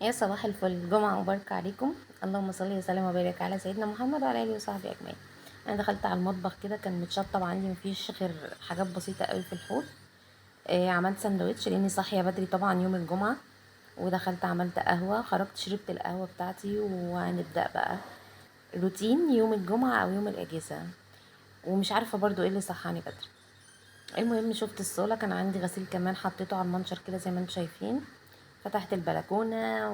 يا صباح الفل، جمعة مباركة عليكم. اللهم صل وسلم وبارك على سيدنا محمد وعلى آله وصحبه أجمعين. أنا دخلت على المطبخ كده، كان متشطب عندي، مفيش غير حاجات بسيطة قوي في الحوض. عملت سندوتش لأني صاحية بدري طبعا يوم الجمعة. ودخلت عملت قهوة، خرجت شربت القهوة بتاعتي، وهنبدأ بقى روتين يوم الجمعة أو يوم الأجازة. ومش عارفة برضو ايه اللي صحاني بدري. المهم شفت الصولة، كان عندي غسيل كمان حطيته على المنشر كده زي ما انتم شايفين. فتحت البلكونة،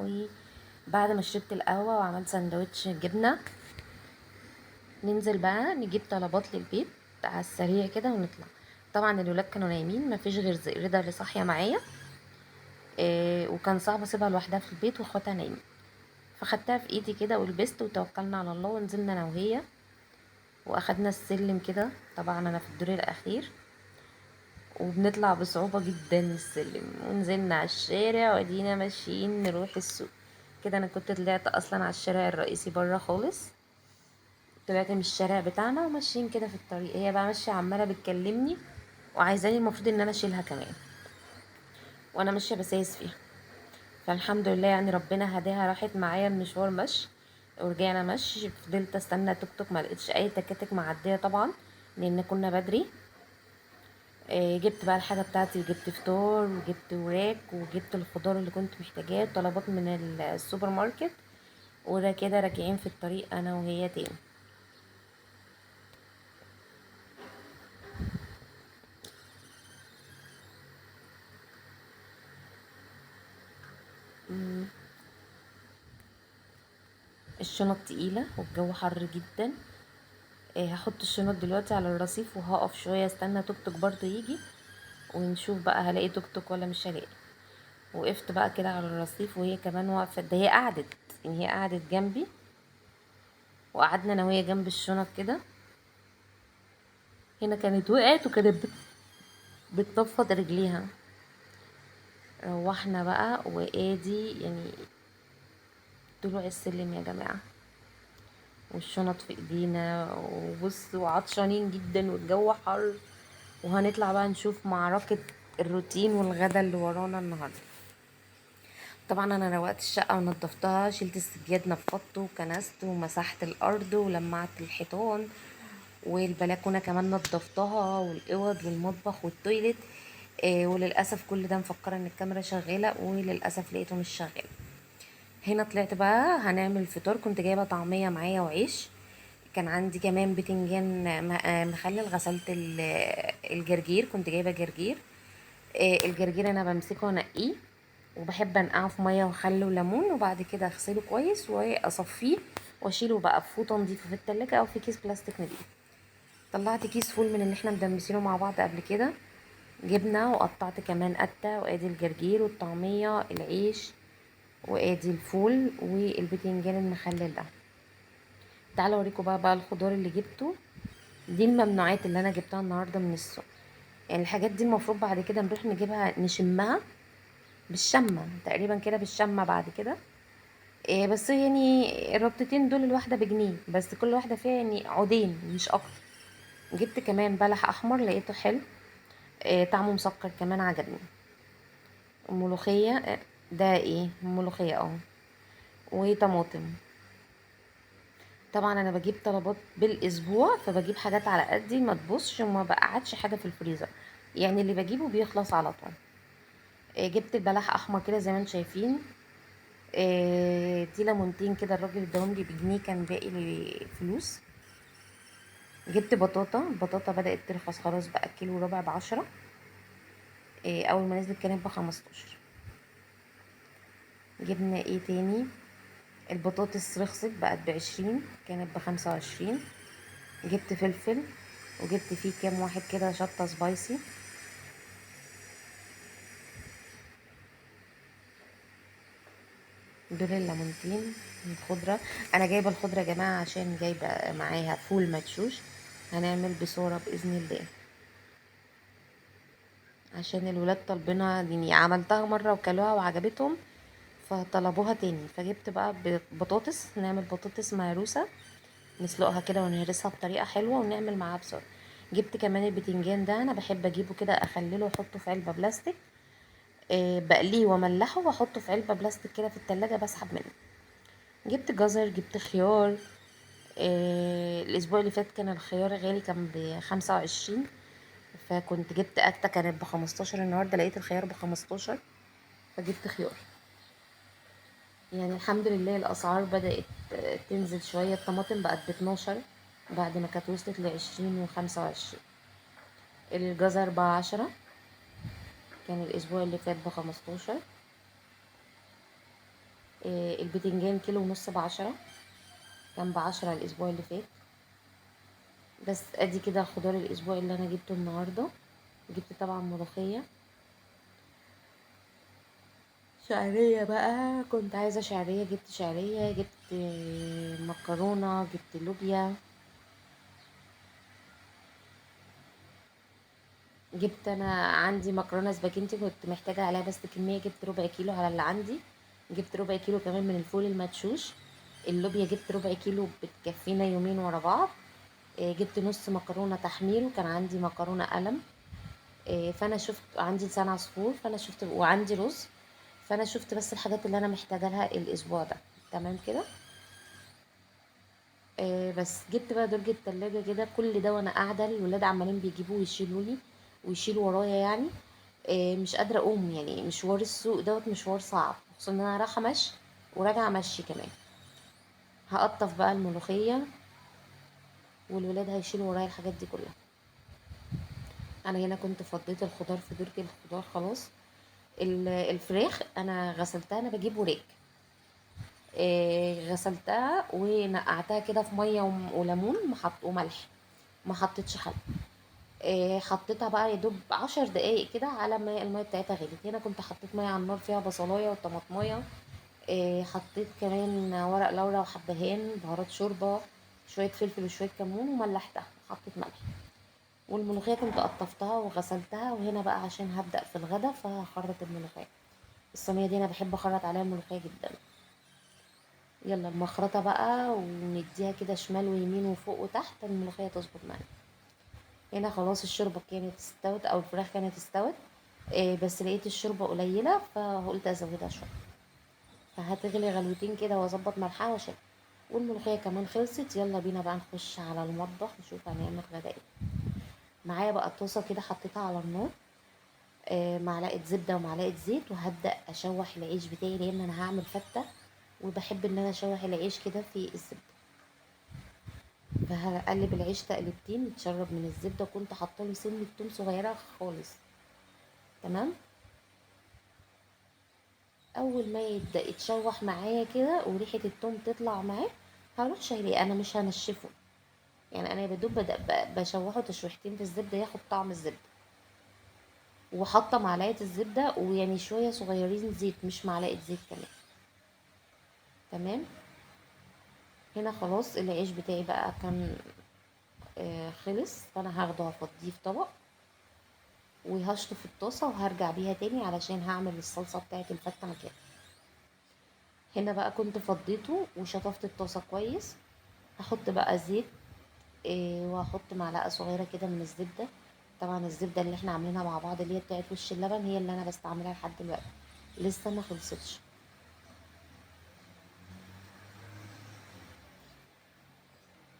وبعد ما شربت القهوة وعملت سندوتش جبنة، ننزل بقى نجيب طلبات للبيت على السريع كده ونطلع. طبعا الولاد كانوا نايمين، مفيش غير رضا اللي صاحية معايا. وكان صعب اسيبها لوحدها في البيت واخواتها نايمين. فخدتها في ايدي كده ولبست وتوكلنا على الله ونزلنا انا وهي. واخدنا السلم كده، طبعا انا في الدور الاخير، وبنطلع بصعوبة جدا السلم، ونزلنا على الشارع وادينا ماشيين نروح السوق. كده انا كنت طلعت اصلا على الشارع الرئيسي برا خالص. طلعت من الشارع بتاعنا وماشيين كده في الطريق، هي بقى ماشية عمالة بتكلمني وعايزاني المفروض ان انا اشيلها كمان، وانا ماشية بسايس فيها. فالحمد لله يعني ربنا هداها، راحت معايا المشوار مشي. ورجعنا مشي، فضلت استنى توك توك، ما لقيتش اي تكاتك معدية طبعا لان كنا بدري. جبت بقى الحاجة بتاعتي، وجبت فطار وجبت وراك وجبت الخضار اللي كنت محتاجاه، طلبات من السوبر ماركت. وده كده راجعين في الطريق انا وهي تاني. الشنط تقيلة والجو حر جدا. هاحط الشنط دلوقتي على الرصيف وهقف شوية استنى توك توك برضه يجي، ونشوف بقى هلاقي توك توك ولا مش هلاقي. وقفت بقى كده على الرصيف وهي كمان واقفة، ده هي قعدت، يعني هي قعدت جنبي، وقعدنا انا وهي جنب الشنط كده. هنا كانت وقعت وكانت بتنفض رجليها. روحنا بقى وادي يعني طلوع السلم يا جماعة، والشنط في ايدينا، وبصوا عطشانين جدا والجو حر. وهنطلع بقى نشوف معركة الروتين والغدا اللي ورانا النهاردة. طبعا انا روقت الشقة ونضفتها، شلت السجاد نفضته وكنست ومسحت الارض ولمعت الحيطان، والبلكونة كمان نضفتها، والاوض والمطبخ والتويليت. وللاسف كل ده مفكرة ان الكاميرا شغالة، وللاسف لقيته مش شغال. هنا طلعت بقى هنعمل فطار، كنت جايبة طعمية معايا وعيش. كان عندي كمان بتنجان مخلل، غسلت الجرجير، كنت جايبة جرجير. الجرجير انا بمسكه وانقيه، وبحب انقعه في ميه وخل وليمون، وبعد كده اغسله كويس واصفيه واشيله بقى في فوطه نضيفه في التلاجة او في كيس بلاستيك نضيف. طلعت كيس فول من اللي احنا مدمسينه مع بعض قبل كده، جبنه، وقطعت كمان قته، وادي الجرجير والطعميه العيش، وادي الفول والبتنجان المخلل ده. تعالوا اوريكم بقى الخضار اللي جبته. دي الممنوعات اللي انا جبتها النهارده من السوق. يعني الحاجات دي المفروض بعد كده نروح نجيبها نشمها بالشمة تقريبا كده، بالشمة بعد كده. بس يعني الربطتين دول الواحدة بجنيه، بس كل واحدة فيها يعني عودين مش اكتر. جبت كمان بلح احمر لقيته حلو. طعمه مسكر كمان عجبني. ملوخية. ده ايه، ملوخية وطماطم. طبعا انا بجيب طلبات بالاسبوع، فبجيب حاجات على قدي ما تبصش وما بقعدش حاجة في الفريزر، يعني اللي بجيبه بيخلص على طول. جبت البلح احمر كده زي ما انتم شايفين. دي ليمونتين كده، الراجل اداهم لي بجنيه، كان باقي لي فلوس. جبت البطاطا بدأت ترخص خلاص، بقى كيلو ربع ب10. اول ما نزلت كانت ب15. جبنا ايه تاني؟ البطاطس رخصت بقت ب20، كانت ب25. جبت فلفل، وجبت فيه كام واحد كده شطة سبايسي. دول الليمونتين. الخضرة، انا جايبة الخضرة يا جماعة عشان جايبة معاها فول مدشوش، هنعمل بصورة بإذن الله، عشان الولاد طالبينها، يعني عملتها مرة وكلوها وعجبتهم، فطلبوها تاني. فجبت بقى بطاطس، نعمل بطاطس مهروسة، نسلقها كده ونهرسها بطريقة حلوة ونعمل معاها بصل. جبت كمان البتنجان ده، انا بحب اجيبه كده اخلله واحطه في علبة بلاستيك. بقليه واملحه واحطه في علبه بلاستيك كده في التلاجة بسحب منه. جبت جزر، جبت خيار. الاسبوع اللي فات كان الخيار غالي، كان ب25، فكنت جبت قتة كانت ب15. النهارده لقيت الخيار ب15 فجبت خيار. يعني الحمد لله الاسعار بدأت تنزل شوية. الطماطم بقت ب12 بعد ما كانت وصلت ل20 و25. الجزر ب10، كان الاسبوع اللي فات ب15. البتنجان كيلو ونص ب10، كان ب10 الاسبوع اللي فات. بس ادي كده خضار الاسبوع اللي انا جبته النهارده. جبت طبعا ملوخيه، شعريه بقى، كنت عايزه شعريه جبت شعريه، جبت مكرونه، جبت لوبيا. جبت انا عندي مكرونه سباجيتي كنت محتاجه عليها بس كميه، جبت ربع كيلو على اللي عندي. جبت ربع كيلو كمان من الفول المدشوش. اللوبيا جبت ربع كيلو بتكفينا يومين ورا بعض. جبت نص مكرونه تحمير، وكان عندي مكرونه قلم. فانا شفت عندي لسان عصفور، فانا شفت وعندي رز. فانا شفت بس الحاجات اللي انا محتاجه لها الاسبوع ده. تمام كده. بس جبت بقى درج التلاجة كده، كل ده وانا قاعده الولاد عمالين بيجيبوا ويشيلوا لي ويشيلوا ورايا يعني. مش قادره اقوم، يعني مشوار السوق دوت مشوار صعب، خصوصا ان انا رايحه مشي وراجعه مشي كمان. هقطف بقى الملوخيه والولاد هيشيلوا ورايا الحاجات دي كلها. انا هنا كنت فضيت الخضار في درج الخضار خلاص. الفراخ انا غسلتها، انا بجيب وراك. غسلتها ونقعتها كده في ميه وليمون وملح. ما حطيتش خل. حطيتها بقى يا دوب 10 دقايق كده على ما الميه بتاعتها غليت. هنا كنت حطيت ميه على النار فيها بصلايه وطماطمايه. حطيت كمان ورق لورا وحبهان، بهارات شوربه، شويه فلفل وشويه كمون، وملحتها وحطيت ملح. والملوخيه كنت قطفتها وغسلتها. وهنا بقى عشان هبدأ في الغدا فهخرط الملوخيه. الصينيه دي انا بحب اخرط عليها الملوخيه جدا. يلا المخرطة بقى ونديها كده شمال ويمين وفوق وتحت، الملوخية تظبط معانا. هنا خلاص الشوربة كانت استوت او الفراخ كانت استوت. بس لقيت الشوربة قليلة فقلت ازودها شوية. فهتغلي غلوتين كده واظبط ملحها واشيلها. والملوخية كمان خلصت. يلا بينا بقى نخش على المطبخ نشوف هنعمل غدا ايه. معايا بقى الطاسة كده حطيتها على النار. معلقة زبدة ومعلقة زيت، وهبدأ اشوح العيش بتاعي لان انا هعمل فتة. وبحب ان انا اشوح العيش كده في الزبدة. فهقلب العيش تقلبتين يتشرب من الزبده. كنت حاطه له سنه توم صغيره خالص. تمام. اول ما يبدا يتشوح معايا كده وريحه التوم تطلع معاه، هروح شايلاه. انا مش هنشفه، يعني انا بدوب بشوحه تشويحتين في الزبده ياخد طعم الزبده. وحاطه معلقه الزبده ويعني شويه صغيرين زيت، مش معلقه زيت كمان. تمام. هنا خلاص العيش بتاعي بقى كان خلص. فانا هاخده هفضيه في طبق وهشطف الطاسة وهرجع بيها تاني علشان هعمل الصلصة بتاعة الفتة مكان. هنا بقى كنت فضيته وشطفت الطاسة كويس. هحط بقى زيت. وهحط معلقة صغيرة كده من الزبدة. طبعا الزبدة اللي احنا عاملينها مع بعض اللي هي بتاعت وش اللبن هي اللي انا بستعملها لحد دلوقتي، لسه ما خلصتش.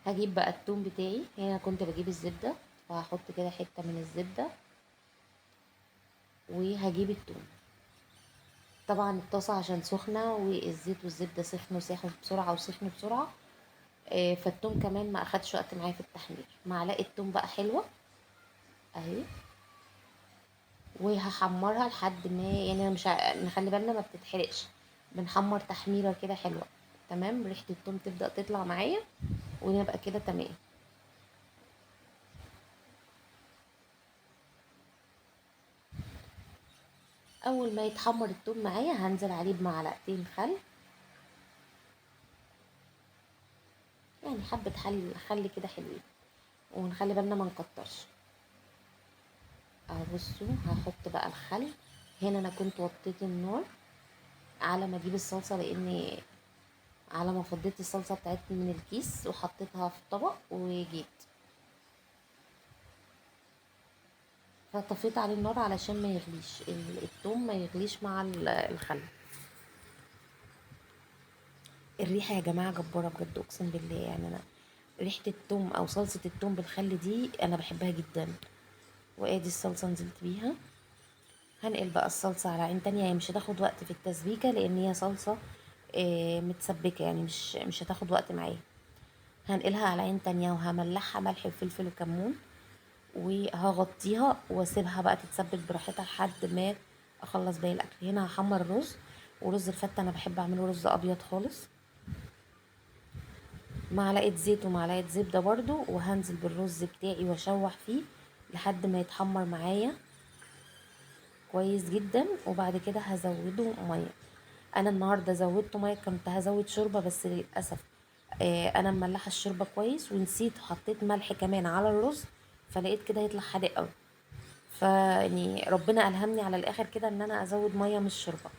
هجيب بقى التوم بتاعي. هنا كنت بجيب الزبدة، فهحط كده حتة من الزبدة وهجيب التوم. طبعا الطاسة عشان سخنة والزيت والزبدة سخنوا ساحوا بسرعة وسخنوا بسرعة. فالتوم كمان ما اخدش وقت معايا في التحمير. معلقه توم بقى حلوه اهي. وهحمرها لحد ما يعني انا مش نخلي بالنا ما بتتحرقش. بنحمر تحميره كده حلوه. تمام. ريحه التوم تبدا تطلع معايا ونبقى كده تمام. اول ما يتحمر التوم معايا هنزل عليه بمعلقتين خل. يعني حبه خل كده حلوين. ونخلي بالنا ما نكترش. اهو بصوا هحط بقى الخل. هنا انا كنت وطيت النار على ما اجيب الصلصه، لاني على ما فضيت الصلصة بتاعتي من الكيس وحطيتها في طبق وجيت. فطفيت عليه النار علشان ما يغليش التوم، ما يغليش مع الخل. الريحه يا جماعه جباره بجد، اقسم بالله يعني انا ريحه التوم او صلصه التوم بالخل دي انا بحبها جدا. وادي الصلصه نزلت بيها. هنقل بقى الصلصه على عين تانية، هي مش هتاخد وقت في التسبيكه لان هي صلصه متسبكه، يعني مش هتاخد وقت معايا. هنقلها على عين تانية وهملحها ملح وفلفل وكمون، وهغطيها واسيبها بقى تتسبك براحتها لحد ما اخلص باقي الاكل. هنا هحمر الرز، ورز الفتة انا بحب اعمله رز ابيض خالص. معلقه زيت ومعلقه زبده برضو، وهنزل بالرز بتاعي واشوح فيه لحد ما يتحمر معايا كويس جدا. وبعد كده هزوده ميه. انا النهارده زودت ميه، كنت هزود شوربه بس للاسف انا مملحه الشوربه كويس ونسيت، حطيت ملح كمان على الرز، فلقيت كده يطلع حادق قوي. فيعني ربنا الهمني على الاخر كده ان انا ازود ميه مش شوربه،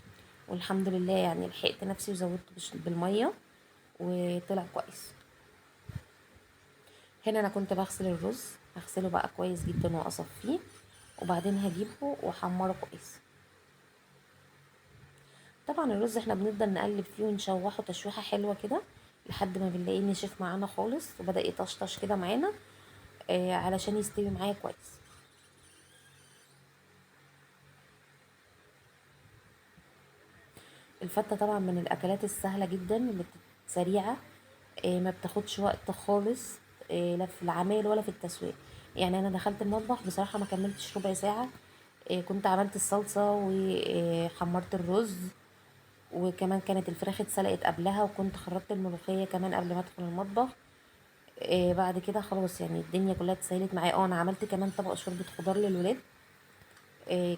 والحمد لله يعني لحقت نفسي وزودت بالميه وطلع كويس. هنا انا كنت بغسل الرز، هغسله بقى كويس جدا واصفيه، وبعدين هجيبه واحمره كويس. طبعا الرز احنا بنفضل نقلب فيه ونشوحه تشويحه حلوه كده لحد ما بنلاقيه نشف معانا خالص وبدا يطشطش كده معانا علشان يستوي معايا كويس. الفته طبعا من الاكلات السهله جدا اللي سريعه، ما بتاخدش وقت خالص لا في العمايل ولا في التسويق. يعني انا دخلت المطبخ بصراحه ما كملتش ربع ساعه، كنت عملت الصلصه وحمرت الرز، وكمان كانت الفراخ اتسلقت قبلها، وكنت خرطت الملوخيه كمان قبل ما ادخل المطبخ. بعد كده خلاص يعني الدنيا كلها اتسهلت معايا. انا عملت كمان طبق شوربه خضار للولاد،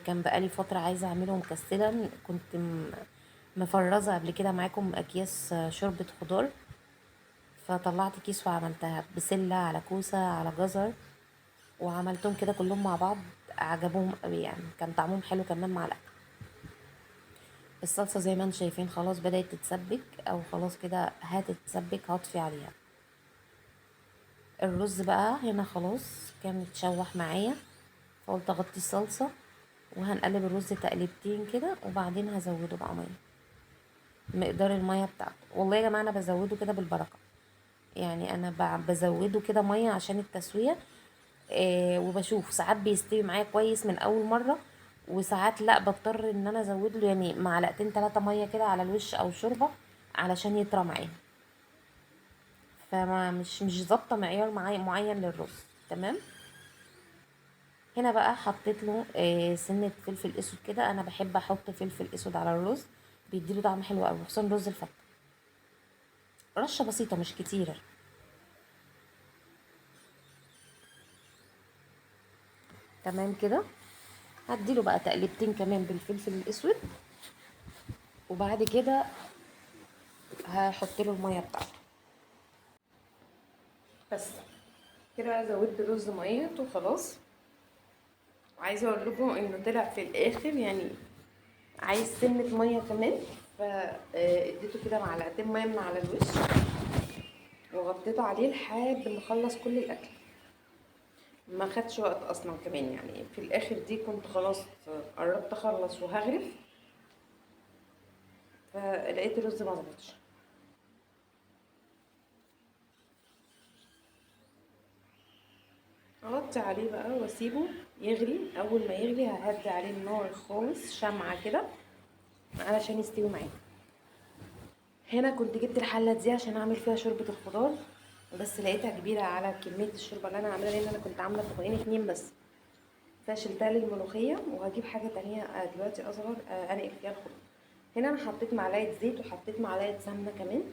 كان بقالي فتره عايزه اعمله ومكسله. كنت مفرزه قبل كده معاكم اكياس شوربه خضار، فطلعت كيس وعملتها بسله على كوسه على جزر، وعملتهم كده كلهم مع بعض. عجبهم قوي، يعني كان طعمهم حلو كمان مع الاكل. الصلصه زي ما انتم شايفين خلاص بدات تتسبك، او خلاص كده هتتسبك، هطفي عليها. الرز بقى هنا خلاص كان متشوح معايا، فقلت اغطي الصلصه وهنقلب الرز تقليبتين كده، وبعدين هزوده بقى ميه، مقدار الميه بتاعته. والله يا جماعه انا بزوده كده بالبركه، يعني انا بزوده كده ميه عشان التسويه. وبشوف ساعات بيستوي معايا كويس من اول مره، وساعات لا بضطر ان انا ازود له يعني معلقتين 3 ميه كده على الوش او شوربه علشان يطرى معايا. فما مش ظابطه معيار معين للرز. تمام. هنا بقى حطيت له سنه فلفل اسود كده، انا بحب احط فلفل اسود على الرز، بيديله طعم حلو قوي خصوصا رز الفتة. رشه بسيطه مش كتيره. تمام كده. هديله بقى تقليبتين كمان بالفلفل الاسود، وبعد كده هحط له الميه بتاعته بس. كده بقى زودت رز ميت وخلاص. وعايزه اقول لكم انه طلع في الاخر يعني عايز سنه ميه كمان، فاديته كده معلقتين ميه من على الوش، وغطيته عليه لحد ما اخلص كل الاكل. ما خدش وقت اصلا كمان، يعني في الاخر دي كنت خلاص قربت اخلص وهغرف، فلقيت الرز ما ظبطش. اغطي عليه بقى واسيبه يغلي. اول ما يغلي ههدي عليه النار خالص شمعة كده علشان يستوي معايا. هنا كنت جبت الحله دي عشان اعمل فيها شوربه الخضار، بس لقيتها كبيره على كميه الشوربه اللي انا عاملاها، لان انا كنت عامله طبقين اتنين بس، فشلتها للملوخيه وهجيب حاجه تانية دلوقتي اصغر انقل فيها الخضار. هنا انا حطيت معلقه زيت وحطيت معلقه سمنه كمان،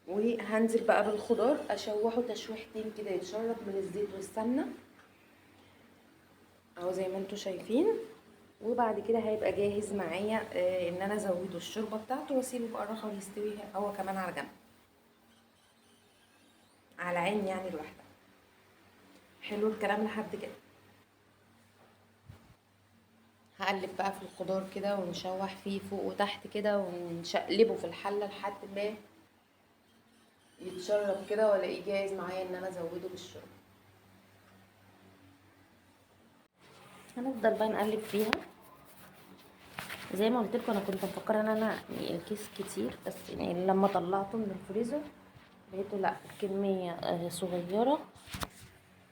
وهنزل بقى بالخضار اشوحه تشويحتين كده يتشرب من الزيت والسمنه اهو زي ما انتم شايفين. وبعد كده هيبقى جاهز معايا ان انا ازوده الشوربه بتاعته واسيبه بقى الرخا يستوي هو كمان على جنب على عين يعني لوحدها. حلو الكلام لحد كده. هقلب بقى في الخضار كده ونشوح فيه فوق وتحت كده ونشقلبه في الحله لحد ما يتشرب كده والاقيه جاهز معايا ان انا ازوده بالشوربه. هنفضل بقى نقلب فيها. زي ما قلت لكم انا كنت مفكره ان انا يعني الكيس كتير، بس يعني لما طلعته من الفريزر لقيته لا، كميه صغيره،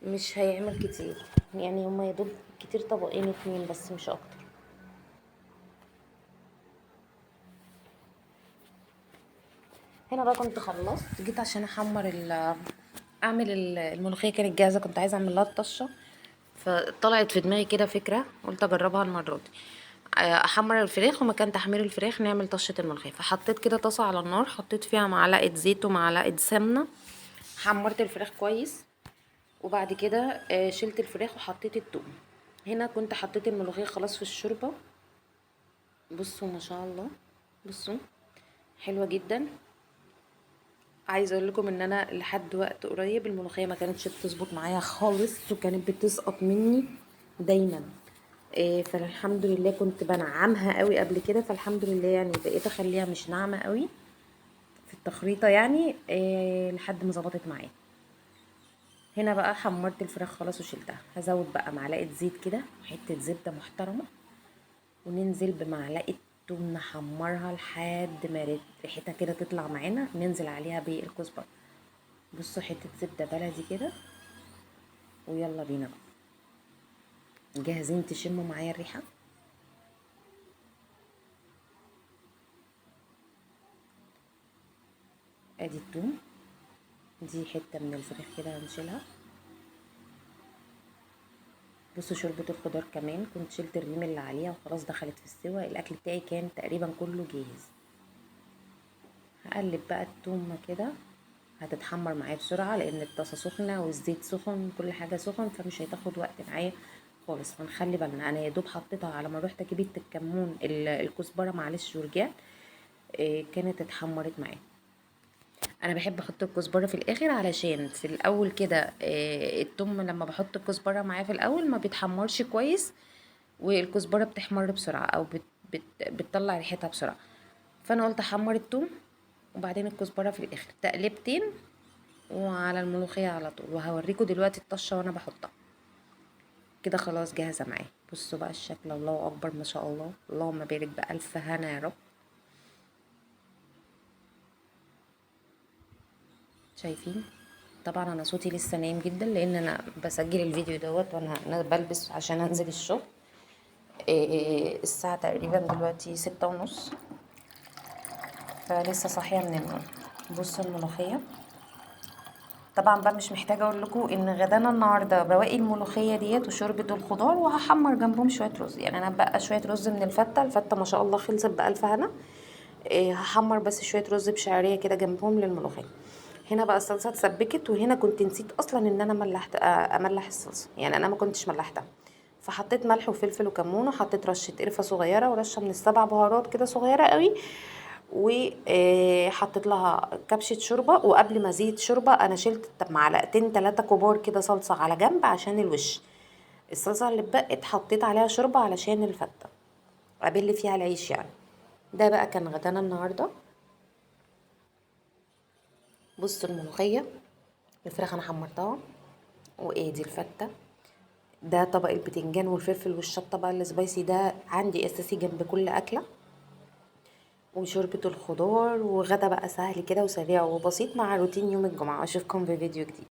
مش هيعمل كتير. يعني هما يدوب كتير طبقين اتنين بس مش اكتر. هنا بقى كنت خلصت، جيت عشان احمر اعمل الملوخيه. كانت جاهزه، كنت عايزه اعمل لها الطشه، فطلعت في دماغي كده فكره، قلت اجربها المره دي. احمر الفراخ، ومكان تحمير الفراخ نعمل طشه الملوخيه. فحطيت كده طاسه على النار، حطيت فيها معلقه زيت ومعلقه سمنه، حمرت الفراخ كويس، وبعد كده شلت الفراخ وحطيت التوم. هنا كنت حطيت الملوخيه خلاص في الشوربه. بصوا ما شاء الله، بصوا حلوه جدا. عايزه اقول لكم ان انا لحد وقت قريب الملوخيه ما كانتش بتظبط معايا خالص، وكانت بتسقط مني دايما. فالحمد لله كنت بنعمها قوي قبل كده، فالحمد لله يعني بقيت اخليها مش ناعمه قوي في التخريطه يعني، لحد ما ظبطت معايا. هنا بقى حمرت الفراخ خلاص وشلتها. هزود بقى معلقه زيت كده وحته زبده محترمه، وننزل بمعلقه توم نحمرها لحد ما ريحتها كده تطلع معانا، ننزل عليها بالكزبره. بصوا حته زبده بلدي كده، ويلا بينا بقى. جاهزين تشموا معايا الريحه؟ ادي التوم، دي حته من الفراخ كده هنشيلها. بصوا شوربه الخضار كمان كنت شلت الريم اللي عليها وخلاص دخلت في السوا. الاكل بتاعي كان تقريبا كله جاهز. هقلب بقى التومه كده، هتتحمر معايا بسرعه لان الطاسه سخنه والزيت سخن، كل حاجه سخن، فمش هتاخد وقت معايا خالص. فنخلي بالنا. انا يا دوب حطيتها على ما رحت اجيب الكمون الكزبره معلش ورجعت، كانت اتحمرت معايا. انا بحب احط الكزبره في الاخر، علشان في الاول كده التوم لما بحط الكزبره معاه في الاول ما بيتحمرش كويس، والكزبره بتحمر بسرعه او بتطلع ريحتها بسرعه. فانا قلت احمر التوم وبعدين الكزبره في الاخر تقلبتين، وعلى الملوخيه على طول. وهوريكم دلوقتي الطشه وانا بحطها. كده خلاص جاهزه معايا. بصوا بقى الشكل، الله اكبر ما شاء الله، اللهم بارك بألف هنا يا رب. شايفين؟ طبعا انا صوتي لسه نايم جدا لان انا بسجل الفيديو دوت وانا بلبس عشان انزل الشغل. الساعة تقريبا دلوقتي 6:30، فلسه صاحية من النوم. بصوا الملوخية. طبعا بقى مش محتاجة اقول لكم ان غدانا النهاردة بواقي الملوخية ديت وشوربة الخضار، وهحمر جنبهم شوية رز. يعني انا بقى شوية رز من الفتة ما شاء الله خلصت بألف هنا. هحمر بس شوية رز بشعرية كده جنبهم للملوخية. هنا بقى الصلصة اتسبكت، وهنا كنت نسيت اصلا ان انا ملحت املح الصلصة، يعني انا ما كنتش ملحتها. فحطيت ملح وفلفل وكمون، وحطيت رشة قرفة صغيرة ورشة من السبع بهارات كده صغيرة قوي، وحطيت لها كبشة شوربة. وقبل ما زيت شوربة انا شلت معلقتين 3 كبار كده صلصة على جنب عشان الوش. الصلصة اللي اتبقت حطيت عليها شوربة علشان الفتة ابل فيها العيش يعني. ده بقى كان غدانا النهارده. بصوا الملوخية، الفراخ انا حمرتها، وايه دي الفتة. ده طبق البتنجان والفلفل والشطة بقى السبايسي، ده عندي اساسي جنب كل اكلة. وشوربة الخضار، وغدا بقى سهل كده وسريع وبسيط مع روتين يوم الجمعة. اشوفكم في فيديو جديد.